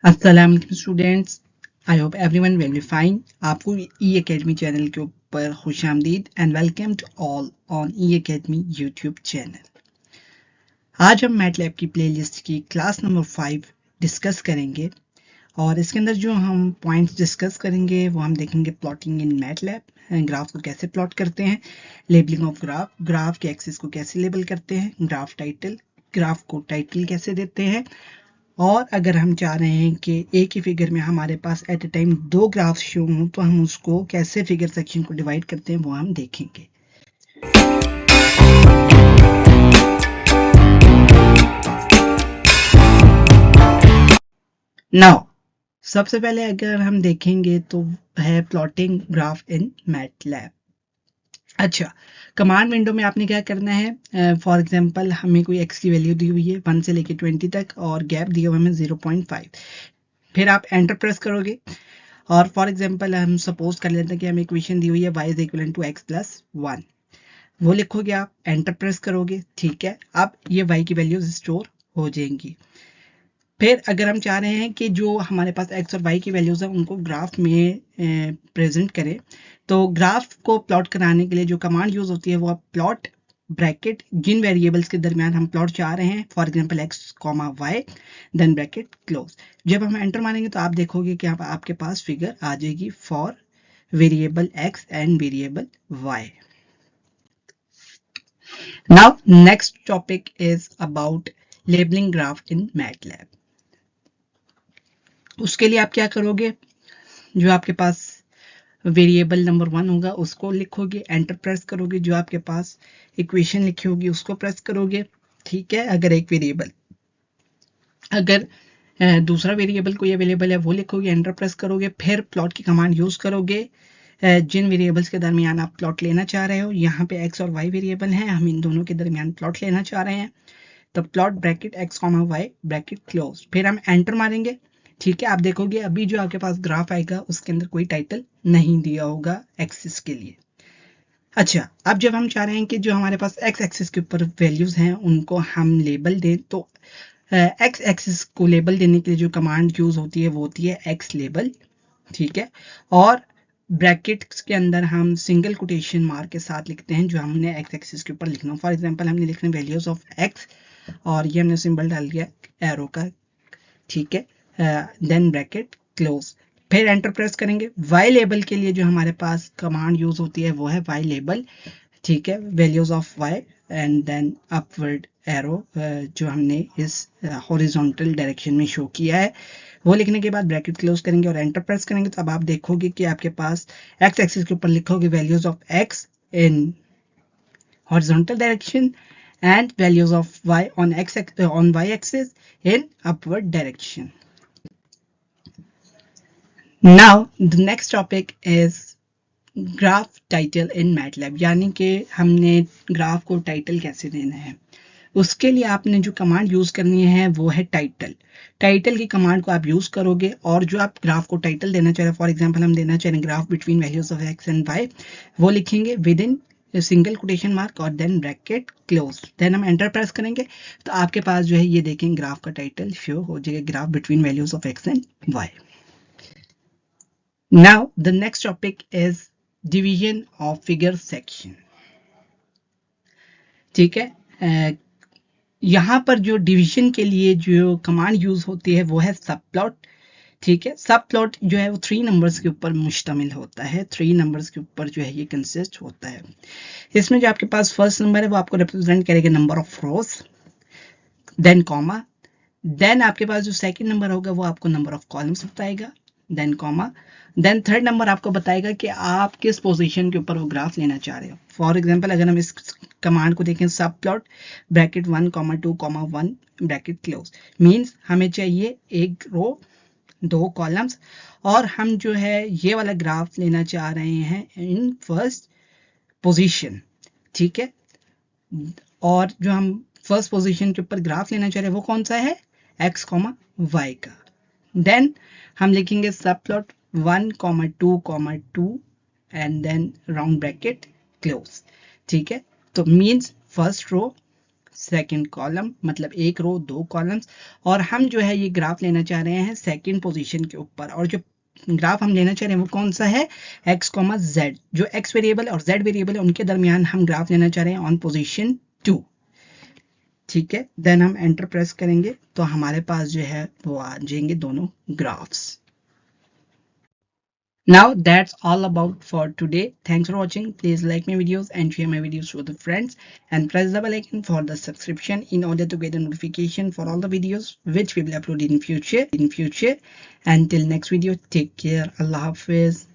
अस्सलाम वालेकुम students, I hope everyone will be fine. आपको ई एकेडमी चैनल के ऊपर खुशामदीद and welcome to all on E academy YouTube channel. आज हम मैटलैब की प्लेलिस्ट की क्लास नंबर 5 डिस्कस करेंगे और इसके अंदर जो हम पॉइंट्स डिस्कस करेंगे वो हम देखेंगे प्लॉटिंग इन मैटलैब, ग्राफ को कैसे प्लॉट करते हैं, लेबलिंग ऑफ ग्राफ, ग्राफ के एक्सिस को कैसे लेबल करते हैं, ग्राफ टाइटल, ग्राफ को टाइटल कैसे देते हैं, और अगर हम चाह रहे हैं कि एक ही फिगर में हमारे पास एट ए टाइम दो ग्राफ शो हों तो हम उसको कैसे फिगर सेक्शन को डिवाइड करते हैं वो हम देखेंगे। नाउ सबसे पहले अगर हम देखेंगे तो है प्लॉटिंग ग्राफ इन मैटलैब। अच्छा, कमांड विंडो में आपने क्या करना है, फॉर एग्जांपल हमें कोई एक्स की वैल्यू दी हुई है 1 से लेके 20 तक और गैप दिया हुआ है हमें 0.5। फिर आप एंटर प्रेस करोगे और फॉर एग्जांपल हम सपोज कर लेते हैं कि हमें इक्वेशन दी हुई है y is equal to x plus 1, वो लिखोगे, आप एंटर प्रेस करोगे, ठीक है। अब ये y की वैल्यूज स्टोर हो जाएंगी। फिर अगर हम चाह रहे हैं कि जो हमारे पास x और y की वैल्यूज है उनको ग्राफ में प्रेजेंट करें, तो ग्राफ को प्लॉट कराने के लिए जो कमांड यूज होती है वो प्लॉट ब्रैकेट जिन वेरिएबल्स के दरमियान हम प्लॉट चाह रहे हैं, for example x comma y, then bracket close. जब हम एंटर मारेंगे तो आप देखोगे कि आपके पास फिगर आ जाएगी for variable x and variable y। Now next topic is about labelling graph in MATLAB. उसके लिए आप क्या करोगे, जो आपके पास वेरिएबल नंबर 1 होगा उसको लिखोगे, एंटर प्रेस करोगे, जो आपके पास इक्वेशन लिखी होगी उसको प्रेस करोगे, ठीक है। अगर एक वेरिएबल, अगर दूसरा वेरिएबल कोई अवेलेबल है वो लिखोगे, एंटर प्रेस करोगे, फिर प्लॉट की कमांड यूज करोगे जिन वेरिएबल्स के दरमियान आप प्लॉट लेना चाह रहे हो। यहाँ पे x और y वेरिएबल हैं, हम इन दोनों के दरमियान प्लॉट लेना चाह रहे हैं, तो plot bracket x comma y bracket close, फिर हम एंटर मारेंगे, ठीक है। आप देखोगे अभी जो आपके पास ग्राफ आएगा उसके अंदर कोई टाइटल नहीं दिया होगा एक्सिस के लिए। अच्छा, अब जब हम चाह रहे हैं कि जो हमारे पास x एक्सिस के ऊपर वैल्यूज हैं उनको हम लेबल दें, तो एक्स एक्सिस को लेबल देने के लिए जो कमांड यूज होती है वो होती है एक्स लेबल, ठीक है। और ब्रैकेट्स के अंदर हम सिंगल कोटेशन मार्क के साथ लिखते हैं जो हमने एक्स एक्सिस के ऊपर लिखना। फॉर एग्जांपल हमने लिखना वैल्यूज ऑफ एक्स और ये हमने सिंबल डाल दिया एरो का, ठीक है, देन ब्रैकेट क्लोज, फिर एंटर प्रेस करेंगे। वाई लेबल के लिए जो हमारे पास कमांड यूज होती है वो है वाई लेबल, ठीक है, values of y and then upward arrow जो हमने इस हॉरिजॉन्टल डायरेक्शन में शो किया है वो लिखने के बाद ब्रैकेट क्लोज करेंगे और एंटर प्रेस करेंगे, तो अब आप देखोगे कि आपके पास एक्स एक्सिस के ऊपर लिखोगे values of x in horizontal direction and values of y on y axis in upward direction. Now the next topic is graph title in MATLAB, यानी कि हमने ग्राफ को टाइटल कैसे देना है। उसके लिए आपने जो कमांड यूज करनी है वो है टाइटल। टाइटल की कमांड को आप यूज करोगे और जो आप ग्राफ को टाइटल देना चाह रहे हैं, फॉर एग्जांपल हम देना चाह रहे हैं graph between values of x and y, वो लिखेंगे within single quotation mark और देन ब्रैकेट क्लोज, देन हम एंटर प्रेस करेंगे तो आपके पास जो है ये देखें ग्राफ का टाइटल शो हो जाएगा, graph between values of x and y. Now the next topic is division of figure section, ठीक है। यहाँ पर जो डिवीजन के लिए जो कमांड यूज होती है वो है सब प्लॉट, ठीक है। सब प्लॉट जो है वो 3 नंबर्स के ऊपर मुश्तमिल होता है, 3 नंबर्स के ऊपर जो है ये कंसिस्ट होता है। इसमें जो आपके पास फर्स्ट नंबर है वो आपको रिप्रेजेंट करेगा number of rows, then comma, then आपके पास जो सेकंड नंबर होगा वो आपको नंबर ऑफ कॉलम्स बताएगा, then comma, then third number आपको बताएगा कि आप किस पोजीशन के ऊपर वो ग्राफ लेना चाह रहे हो। फॉर एग्जांपल अगर हम इस कमांड को देखें सब plot bracket 1,2,1 bracket close, means हमें चाहिए एक रो 2 कॉलम्स और हम जो है ये वाला ग्राफ लेना चाह रहे हैं इन फर्स्ट पोजीशन, ठीक है। और जो हम फर्स्ट पोजीशन के ऊपर ग्राफ लेना चाह रहे हैं वो कौन सा है, x, y का। देन हम लिखेंगे subplot 1,2,2 and then round bracket close, ठीक है। तो means first row second column, मतलब एक रो 2 कॉलम्स, और हम जो है ये ग्राफ लेना चाह रहे हैं सेकंड पोजीशन के ऊपर। और जो ग्राफ हम लेना चाह रहे हैं वो कौन सा है, x, z। जो x वेरिएबल और z वेरिएबल है उनके दरमियान हम ग्राफ लेना चाह रहे हैं ऑन पोजीशन 2। ठीक है, देन हम एंटर प्रेस करेंगे तो हमारे पास जो है वो आ जाएंगे दोनों graphs. Now that's all about for today. Thanks for watching. Please like my videos and share my videos with the friends, and press the bell icon for the subscription in order to get a notification for all the videos which we will upload in future. Until next video, take care. Allah Hafiz.